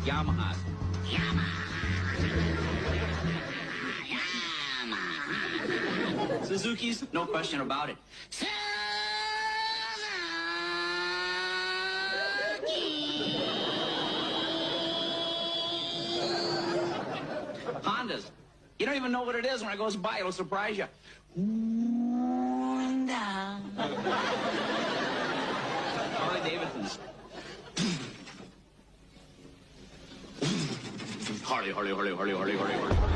Yamaha. Suzuki's, no question about it. Hondas. You don't even know what it is. When it goes by, it'll surprise you. Honda. Harley Davidson's. Harley.